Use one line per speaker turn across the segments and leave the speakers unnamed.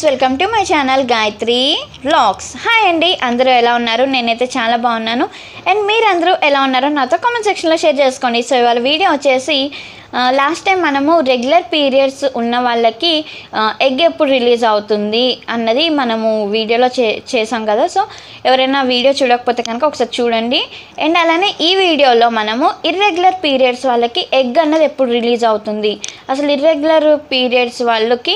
Friends, welcome to my channel Gayatri vlogs. Hi అండి, అందరూ ఎలా ఉన్నారు? నేనైతే చాలా బాగున్నాను. అండ్ మీరందరూ ఎలా ఉన్నారో నాతో కామెంట్ సెక్షన్లో షేర్ చేసుకోండి. సో ఇవాళ వీడియో వచ్చేసి లాస్ట్ టైం మనము రెగ్యులర్ పీరియడ్స్ ఉన్న వాళ్ళకి ఎగ్ ఎప్పుడు రిలీజ్ అవుతుంది అన్నది మనము వీడియోలో చేసాం కదా. సో ఎవరైనా వీడియో చూడకపోతే కనుక ఒకసారి చూడండి. అండ్ అలానే ఈ వీడియోలో మనము ఇర్రెగ్యులర్ పీరియడ్స్ వాళ్ళకి ఎగ్ అన్నది ఎప్పుడు రిలీజ్ అవుతుంది, అసలు ఇర్రెగ్యులర్ పీరియడ్స్ వాళ్ళకి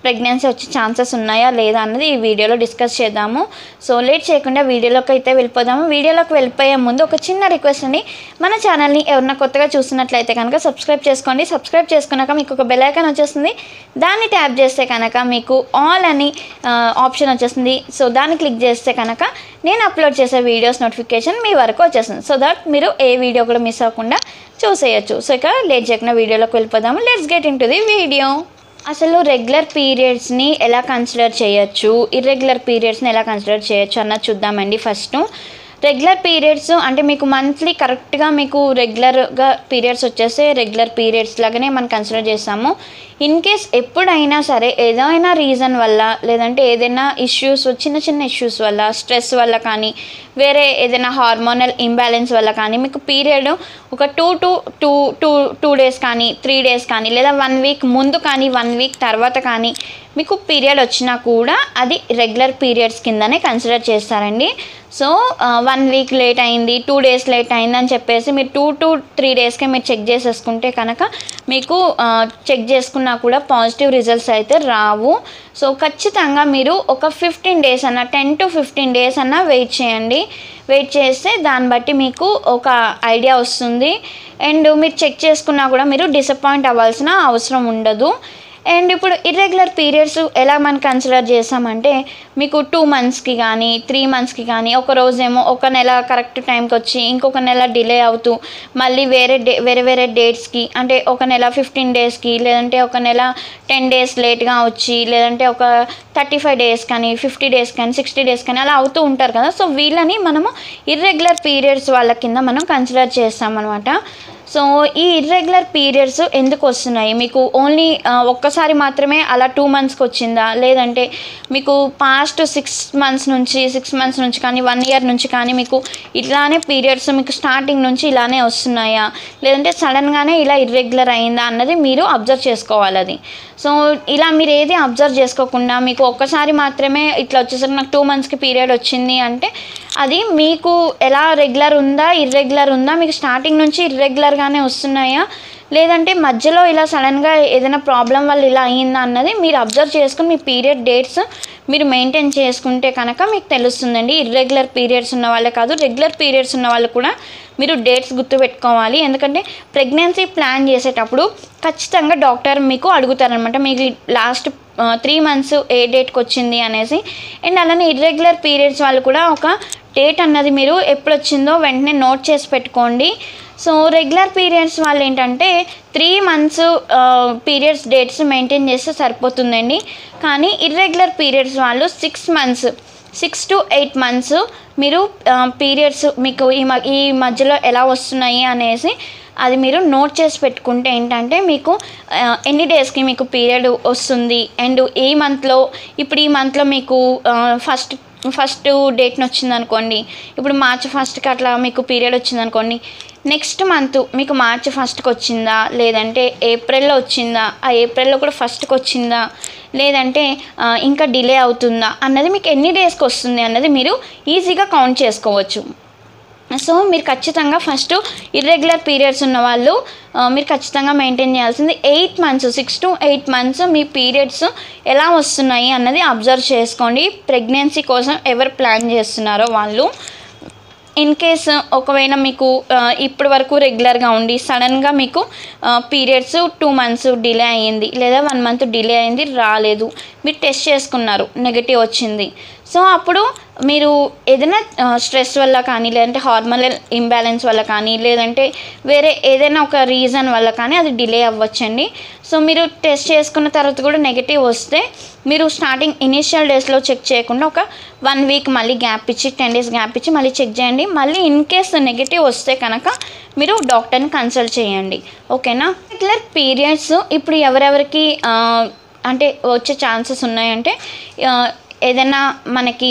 ప్రెగ్నెన్సీ వచ్చే ఛాన్సెస్ ఉన్నాయా లేదా అన్నది ఈ వీడియోలో డిస్కస్ చేద్దాము. సో లేట్ చేయకుండా వీడియోలోకి అయితే వెళ్ళిపోదాము. వీడియోలోకి వెళ్ళిపోయే ముందు ఒక చిన్న రిక్వెస్ట్ అండి, మన ఛానల్ని ఎవరైనా కొత్తగా చూస్తున్నట్లయితే కనుక సబ్స్క్రైబ్ చేసుకోండి. సబ్స్క్రైబ్ చేసుకున్నాక మీకు ఒక బెల్ ఐకాన్ వచ్చేస్తుంది, దాన్ని ట్యాప్ చేస్తే కనుక మీకు ఆల్ అని ఆప్షన్ వచ్చేస్తుంది. సో దాన్ని క్లిక్ చేస్తే కనుక నేను అప్లోడ్ చేసే వీడియోస్ నోటిఫికేషన్ మీ వరకు వచ్చేస్తుంది. సో దట్ మీరు ఏ వీడియో కూడా మిస్ అవ్వకుండా చూసేయచ్చు. సో ఇక లేట్ చేయకుండా వీడియోలోకి వెళ్ళిపోదాము. Let's get in to the video. అసలు రెగ్యులర్ పీరియడ్స్ని ఎలా కన్సిడర్ చేయొచ్చు, ఇర్రెగ్యులర్ పీరియడ్స్ని ఎలా కన్సిడర్ చేయొచ్చు అన్నది చూద్దామండి. ఫస్ట్ రెగ్యులర్ పీరియడ్స్ అంటే మీకు మంత్లీ కరెక్ట్గా మీకు రెగ్యులర్గా పీరియడ్స్ వచ్చేస్తే రెగ్యులర్ పీరియడ్స్ లాగానే మనం కన్సిడర్ చేస్తాము. ఇన్ కేస్ ఎప్పుడైనా సరే ఏదైనా రీజన్ వల్ల లేదంటే ఏదైనా ఇష్యూస్, చిన్న చిన్న ఇష్యూస్ వల్ల, స్ట్రెస్ వల్ల కానీ వేరే ఏదైనా హార్మోనల్ ఇంబ్యాలెన్స్ వల్ల కానీ మీకు పీరియడ్ ఒక టూ డేస్ కానీ 3 డేస్ కానీ లేదా 1 వీక్ ముందు కానీ 1 వీక్ తర్వాత కానీ మీకు పీరియడ్ వచ్చినా కూడా అది రెగ్యులర్ పీరియడ్స్ కిందనే కన్సిడర్ చేస్తారండి. సో 1 వీక్ లేట్ అయింది, 2 డేస్ లేట్ అయింది అని చెప్పేసి మీరు 2 to 3 డేస్కే మీరు చెక్ చేసేసుకుంటే కనుక మీకు చెక్ చేసుకున్నా కూడా పాజిటివ్ రిజల్ట్స్ అయితే రావు. సో ఖచ్చితంగా మీరు ఒక 15 డేస్ అన్న 10 to 15 డేస్ అన్న వెయిట్ చేయండి. వెయిట్ చేస్తే దాన్ని బట్టి మీకు ఒక ఐడియా వస్తుంది. అండ్ మీరు చెక్ చేసుకున్నా కూడా మీరు డిసప్పాయింట్ అవ్వాల్సిన అవసరం ఉండదు. అండ్ ఇప్పుడు ఇర్రెగ్యులర్ పీరియడ్స్ ఎలా మనం కన్సిడర్ చేసామంటే మీకు 2 మంత్స్కి కానీ 3 మంత్స్కి కానీ ఒక రోజేమో ఒక నెల కరెక్ట్ టైంకి వచ్చి ఇంకొక నెల డిలే అవుతూ మళ్ళీ వేరే డేట్స్కి అంటే ఒక నెల 15 డేస్కి లేదంటే ఒక నెల 10 డేస్ లేట్గా వచ్చి లేదంటే ఒక 35 డేస్ కానీ 50 డేస్ కానీ 60 డేస్ కానీ అలా అవుతూ ఉంటారు కదా. సో వీళ్ళని మనము ఇర్రెగ్యులర్ పీరియడ్స్ వాళ్ళ కింద మనం కన్సిడర్ చేస్తామన్నమాట. సో ఈ ఇర్రెగ్యులర్ పీరియడ్స్ ఎందుకు వస్తున్నాయి, మీకు ఓన్లీ ఒక్కసారి మాత్రమే అలా 2 మంత్స్కి వచ్చిందా, లేదంటే మీకు పాస్ట్ 6 మంత్స్ నుంచి కానీ 1 ఇయర్ నుంచి కానీ మీకు ఇట్లానే పీరియడ్స్ మీకు స్టార్టింగ్ నుంచి ఇలానే వస్తున్నాయా, లేదంటే సడన్గానే ఇలా ఇర్రెగ్యులర్ అయిందా అన్నది మీరు అబ్జర్వ్ చేసుకోవాలి. అది సో ఇలా మీరు ఏది అబ్జర్వ్ చేసుకోకుండా మీకు ఒక్కసారి మాత్రమే ఇట్లా వచ్చేసరికి నాకు 2 మంత్స్కి పీరియడ్ వచ్చింది అంటే అది మీకు ఎలా రెగ్యులర్ ఉందా ఇర్రెగ్యులర్ ఉందా, మీకు స్టార్టింగ్ నుంచి ఇర్రెగ్యులర్గానే వస్తున్నాయా లేదంటే మధ్యలో ఇలా సడన్గా ఏదైనా ప్రాబ్లం వల్ల ఇలా అయ్యిందా అన్నది మీరు అబ్జర్వ్ చేసుకుని మీ పీరియడ్ డేట్స్ మీరు మెయింటైన్ చేసుకుంటే కనుక మీకు తెలుస్తుందండి. ఇర్రెగ్యులర్ పీరియడ్స్ ఉన్న వాళ్ళే కాదు, రెగ్యులర్ పీరియడ్స్ ఉన్న వాళ్ళు కూడా మీరు డేట్స్ గుర్తుపెట్టుకోవాలి. ఎందుకంటే ప్రెగ్నెన్సీ ప్లాన్ చేసేటప్పుడు ఖచ్చితంగా డాక్టర్ మీకు అడుగుతారనమాట, మీకు లాస్ట్ 3 మంత్స్ ఏ డేట్కి వచ్చింది అనేసి. అండ్ అలానే ఇర్రెగ్యులర్ పీరియడ్స్ వాళ్ళు కూడా ఒక డేట్ అన్నది మీరు ఎప్పుడు వచ్చిందో వెంటనే నోట్ చేసి పెట్టుకోండి. సో రెగ్యులర్ పీరియడ్స్ వాళ్ళు ఏంటంటే 3 మంత్స్ పీరియడ్స్ డేట్స్ మెయింటైన్ చేస్తే సరిపోతుందండి. కానీ ఇర్రెగ్యులర్ పీరియడ్స్ వాళ్ళు 6 to 8 మంత్స్ మీరు పీరియడ్స్ మీకు ఈ మధ్యలో ఎలా వస్తున్నాయి అనేసి అది మీరు నోట్ చేసి పెట్టుకుంటే ఏంటంటే మీకు ఎన్ని డేస్కి మీకు పీరియడ్ వస్తుంది. అండ్ ఈ మంత్లో ఈ మంత్లో మీకు ఫస్ట్ డేట్ని వచ్చిందనుకోండి, ఇప్పుడు మార్చి 1కి అట్లా మీకు పీరియడ్ వచ్చిందనుకోండి, నెక్స్ట్ మంత్ మీకు మార్చి 1కి వచ్చిందా లేదంటే ఏప్రిల్లో వచ్చిందా, ఆ ఏప్రిల్లో కూడా 1కి వచ్చిందా లేదంటే ఇంకా డిలే అవుతుందా అన్నది మీకు ఎన్ని డేస్కి వస్తుంది అన్నది మీరు ఈజీగా కౌంట్ చేసుకోవచ్చు. సో మీరు ఖచ్చితంగా ఫస్ట్ ఇర్రెగ్యులర్ పీరియడ్స్ ఉన్న వాళ్ళు మీరు ఖచ్చితంగా మెయింటైన్ చేయాల్సింది 6 to 8 మంత్స్ మీ పీరియడ్స్ ఎలా వస్తున్నాయి అన్నది అబ్జర్వ్ చేసుకోండి. ప్రెగ్నెన్సీ కోసం ఎవరు ప్లాన్ చేస్తున్నారో వాళ్ళు. ఇన్ కేస్ ఒకవేళ మీకు ఇప్పటి వరకు రెగ్యులర్గా ఉండి సడన్గా మీకు పీరియడ్స్ 2 మంత్స్ డిలే అయ్యింది లేదా 1 మంత్ డిలే అయింది, రాలేదు, మీరు టెస్ట్ చేసుకున్నారు, నెగటివ్ వచ్చింది. సో అప్పుడు మీరు ఏదైనా స్ట్రెస్ వల్ల కానీ లేదంటే హార్మోనల్ ఇంబ్యాలెన్స్ వల్ల కానీ లేదంటే వేరే ఏదైనా ఒక రీజన్ వల్ల కానీ అది డిలే అవ్వచ్చండి. సో మీరు టెస్ట్ చేసుకున్న తర్వాత కూడా నెగటివ్ వస్తే మీరు స్టార్టింగ్ ఇనిషియల్ డేస్లో చెక్ చేయకుండా ఒక 1 వీక్ మళ్ళీ గ్యాప్ ఇచ్చి 10 డేస్ గ్యాప్ ఇచ్చి మళ్ళీ చెక్ చేయండి. మళ్ళీ ఇన్ కేస్ నెగటివ్ వస్తే కనుక మీరు డాక్టర్ని కన్సల్ట్ చేయండి. ఓకేనా. రెగ్యులర్ పీరియడ్స్ ఇప్పుడు ఎవరెవరికి అంటే వచ్చే ఛాన్సెస్ ఉన్నాయంటే ఏదైనా మనకి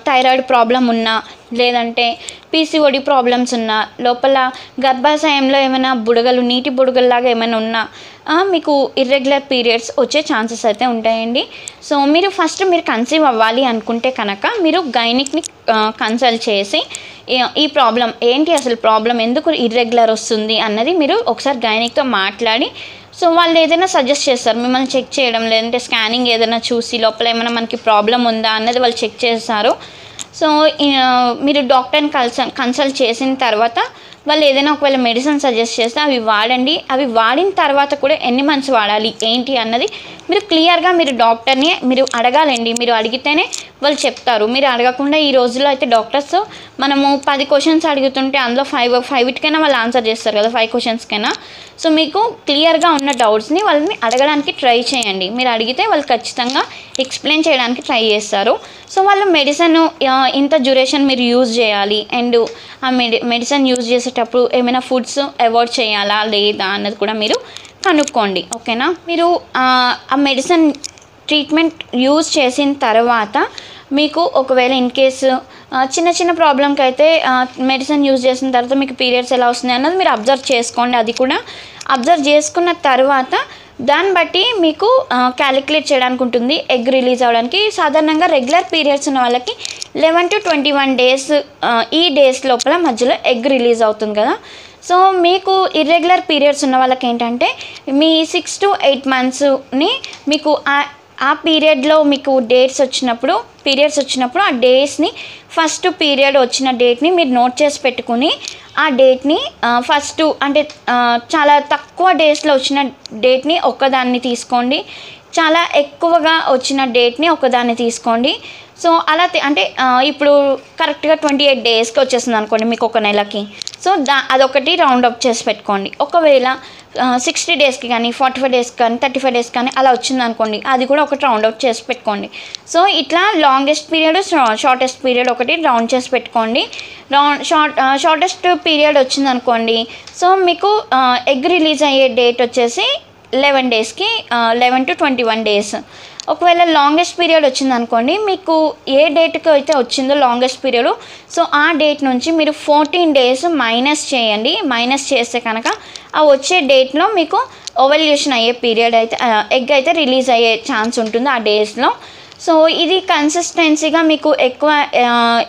థైరాయిడ్ ప్రాబ్లం ఉన్నా, లేదంటే పీసీఓడి ప్రాబ్లమ్స్ ఉన్నా, లోపల గర్భాశయంలో ఏమైనా బుడగలు, నీటి బుడగల్లాగా ఏమైనా ఉన్నా మీకు ఇర్రెగ్యులర్ పీరియడ్స్ వచ్చే ఛాన్సెస్ అయితే ఉంటాయండి. సో మీరు కన్సీవ్ అవ్వాలి అనుకుంటే కనుక మీరు గైనిక్ని కన్సల్ట్ చేసి ఈ ప్రాబ్లం ఏంటి, అసలు ప్రాబ్లం ఎందుకు ఇర్రెగ్యులర్ వస్తుంది అన్నది మీరు ఒకసారి గైనిక్తో మాట్లాడి, సో వాళ్ళు ఏదైనా సజెస్ట్ చేస్తారు, మిమ్మల్ని చెక్ చేయడం, లేదంటే స్కానింగ్ ఏదైనా చూసి లోపల ఏమైనా మనకి ప్రాబ్లం ఉందా అన్నది వాళ్ళు చెక్ చేస్తారు. సో మీరు డాక్టర్ని కన్సల్ట్ చేసిన తర్వాత వాళ్ళు ఏదైనా ఒకవేళ మెడిసిన్ సజెస్ట్ చేస్తే అవి వాడండి. అవి వాడిన తర్వాత కూడా ఎన్ని మంత్స్ వాడాలి ఏంటి అన్నది మీరు క్లియర్గా మీరు డాక్టర్ని మీరు అడగాలండి. మీరు అడిగితేనే వాళ్ళు చెప్తారు. మీరు అడగకుండా ఈ రోజుల్లో అయితే డాక్టర్స్ మనము 10 క్వశ్చన్స్ అడుగుతుంటే అందులో 5 వాళ్ళు ఆన్సర్ చేస్తారు కదా, 5 క్వశ్చన్స్కైనా. సో మీకు క్లియర్గా ఉన్న డౌట్స్ని వాళ్ళని అడగడానికి ట్రై చేయండి. మీరు అడిగితే వాళ్ళు ఖచ్చితంగా ఎక్స్ప్లెయిన్ చేయడానికి ట్రై చేస్తారు. సో వాళ్ళు మెడిసిన్ ఇంత డ్యూరేషన్ మీరు యూజ్ చేయాలి, అండ్ ఆ మెడిసిన్ యూజ్ చేసేటప్పుడు ఏమైనా ఫుడ్స్ అవాయిడ్ చేయాలా లేదా అన్నది కూడా మీరు కనుక్కోండి. ఓకేనా? మీరు ఆ మెడిసిన్ ట్రీట్మెంట్ యూజ్ చేసిన తర్వాత మీకు ఒకవేళ ఇన్ కేసు చిన్న ప్రాబ్లంకి అయితే మెడిసిన్ యూజ్ చేసిన తర్వాత మీకు పీరియడ్స్ ఎలా వస్తున్నాయి అన్నది మీరు అబ్జర్వ్ చేసుకోండి. అది కూడా అబ్జర్వ్ చేసుకున్న తర్వాత దాన్ని బట్టి మీకు క్యాలిక్యులేట్ చేయడానికి ఉంటుంది ఎగ్ రిలీజ్ అవ్వడానికి. సాధారణంగా రెగ్యులర్ పీరియడ్స్ ఉన్న వాళ్ళకి 11 to 21 డేస్, ఈ డేస్ లోపల మధ్యలో ఎగ్ రిలీజ్ అవుతుంది కదా. సో మీకు ఇర్రెగ్యులర్ పీరియడ్స్ ఉన్న వాళ్ళకి ఏంటంటే మీ 6 to 8 మంత్స్ని మీకు ఆ పీరియడ్లో మీకు పీరియడ్స్ వచ్చినప్పుడు ఆ డేస్ని ఫస్ట్ పీరియడ్ వచ్చిన డేట్ని మీరు నోట్ చేసి పెట్టుకుని ఆ డేట్ని ఫస్ట్ అంటే చాలా తక్కువ డేస్లో వచ్చిన డేట్ని ఒక్కదాన్ని తీసుకోండి, చాలా ఎక్కువగా వచ్చిన డేట్ని ఒకదాన్ని తీసుకోండి. సో అలా అంటే ఇప్పుడు కరెక్ట్గా 28 డేస్కి వచ్చేస్తుంది అనుకోండి మీకు ఒక నెలకి. సో అదొకటి రౌండ్ అప్ చేసి పెట్టుకోండి. ఒకవేళ 60 డేస్కి కానీ 45 డేస్కి కానీ 35 డేస్కి కానీ అలా వచ్చింది అనుకోండి, అది కూడా ఒకటి రౌండ్ అవుట్ చేసి పెట్టుకోండి. సో ఇట్లా లాంగెస్ట్ పీరియడ్, షార్టెస్ట్ పీరియడ్ ఒకటి రౌండ్ చేసి పెట్టుకోండి. షార్టెస్ట్ పీరియడ్ వచ్చింది అనుకోండి, సో మీకు ఎగ్ రిలీజ్ అయ్యే డేట్ వచ్చేసి 11 డేస్కి 11 to 21 డేస్. ఒకవేళ లాంగెస్ట్ పీరియడ్ వచ్చింది అనుకోండి, మీకు ఏ డేట్కి అయితే వచ్చిందో లాంగెస్ట్ పీరియడ్, సో ఆ డేట్ నుంచి మీరు 14 డేస్ మైనస్ చేయండి. మైనస్ చేస్తే కనుక ఆ వచ్చే డేట్లో మీకు ఓవల్యూషన్ అయ్యే పీరియడ్ అయితే ఎగ్ అయితే రిలీజ్ అయ్యే ఛాన్స్ ఉంటుంది ఆ డేస్లో. సో ఇది కన్సిస్టెన్సీగా మీకు ఎక్కువ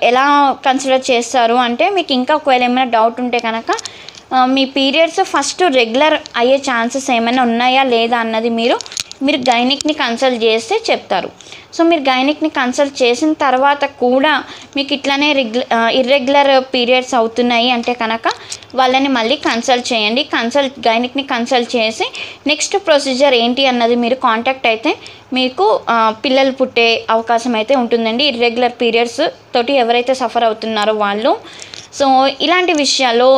ఎలా కన్సిడర్ చేస్తారు అంటే, మీకు ఇంకా ఒకవేళ ఏమైనా డౌట్ ఉంటే కనుక మీ పీరియడ్స్ ఫస్ట్ రెగ్యులర్ అయ్యే ఛాన్సెస్ ఏమైనా ఉన్నాయా లేదా అన్నది మీరు గైనిక్ని కన్సల్ట్ చేస్తే చెప్తారు. సో మీరు గైనిక్ని కన్సల్ట్ చేసిన తర్వాత కూడా మీకు ఇట్లానే ఇర్రెగ్యులర్ పీరియడ్స్ అవుతున్నాయి అంటే కనుక వాళ్ళని మళ్ళీ కన్సల్ట్ చేయండి. గైనిక్ని కన్సల్ట్ చేసి నెక్స్ట్ ప్రొసీజర్ ఏంటి అన్నది మీరు కాంటాక్ట్ అయితే మీకు పిల్లలు పుట్టే అవకాశం అయితే ఉంటుందండి. ఇర్రెగ్యులర్ పీరియడ్స్ తోటి ఎవరైతే సఫర్ అవుతున్నారో వాళ్ళు. సో ఇలాంటి విషయాల్లో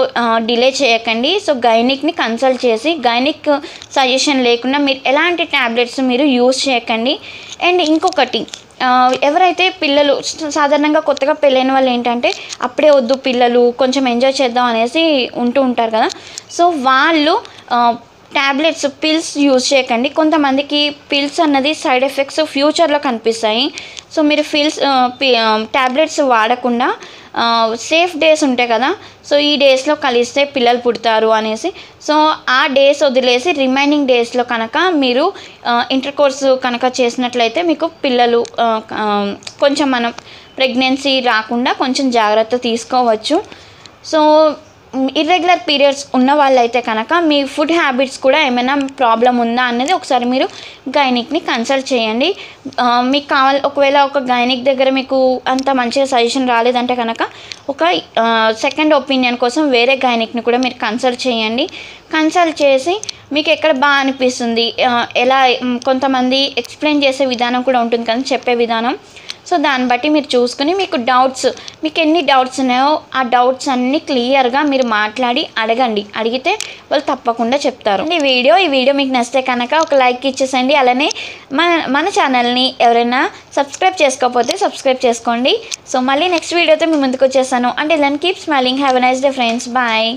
డిలే చేయకండి. సో గైనిక్ని కన్సల్ట్ చేసి గైనిక్ సజెషన్ లేకుండా మీరు ఎలాంటి ట్యాబ్లెట్స్ మీరు యూజ్ చేయకండి. అండ్ ఇంకొకటి, ఎవరైతే పిల్లలు సాధారణంగా కొత్తగా పెళ్ళైన వాళ్ళు ఏంటంటే అప్పుడే వద్దు పిల్లలు కొంచెం ఎంజాయ్ చేద్దాం అనేసి ఉంటారు కదా. సో వాళ్ళు ట్యాబ్లెట్స్, పిల్స్ యూజ్ చేయకండి. కొంతమందికి పిల్స్ అన్నది సైడ్ ఎఫెక్ట్స్ ఫ్యూచర్లో కనిపిస్తాయి. సో మీరు ట్యాబ్లెట్స్ వాడకుండా సేఫ్ డేస్ ఉంటాయి కదా, సో ఈ డేస్లో కలిస్తే పిల్లలు పుడతారు అనేసి, సో ఆ డేస్ వదిలేసి రిమైనింగ్ డేస్లో కనుక మీరు ఇంటర్ కోర్స్ కనుక చేసినట్లయితే మీకు పిల్లలు కొంచెం మనం ప్రెగ్నెన్సీ రాకుండా కొంచెం జాగ్రత్త తీసుకోవచ్చు. సో ఇర్రెగ్యులర్ పీరియడ్స్ ఉన్న వాళ్ళైతే కనుక మీ ఫుడ్ హ్యాబిట్స్ కూడా ఏమైనా ప్రాబ్లం ఉందా అనేది ఒకసారి మీరు గైనిక్ని కన్సల్ట్ చేయండి. మీకు ఒకవేళ ఒక గైనిక్ దగ్గర మీకు అంత మంచిగా సజెషన్ రాలేదంటే కనుక ఒక సెకండ్ ఒపీనియన్ కోసం వేరే గైనిక్ని కూడా మీరు కన్సల్ట్ చేయండి. కన్సల్ట్ చేసి మీకు ఎక్కడ బాగా అనిపిస్తుంది, ఎలా కొంతమంది ఎక్స్ప్లెయిన్ చేసే విధానం కూడా ఉంటుంది కానీ చెప్పే విధానం, సో దాన్ని బట్టి మీరు చూసుకుని మీకు ఎన్ని డౌట్స్ ఉన్నాయో ఆ డౌట్స్ అన్నీ క్లియర్గా మీరు మాట్లాడి అడిగితే వాళ్ళు తప్పకుండా చెప్తారు. ఈ వీడియో మీకు నచ్చితే కనుక ఒక లైక్ ఇచ్చేసండి. అలానే మన ఛానల్ని ఎవరైనా సబ్స్క్రైబ్ చేసుకోకపోతే సబ్స్క్రైబ్ చేసుకోండి. సో మళ్ళీ నెక్స్ట్ వీడియోతో మీ ముందుకు వచ్చేసాను. అంటే then keep smiling. Have a nice day friends. Bye.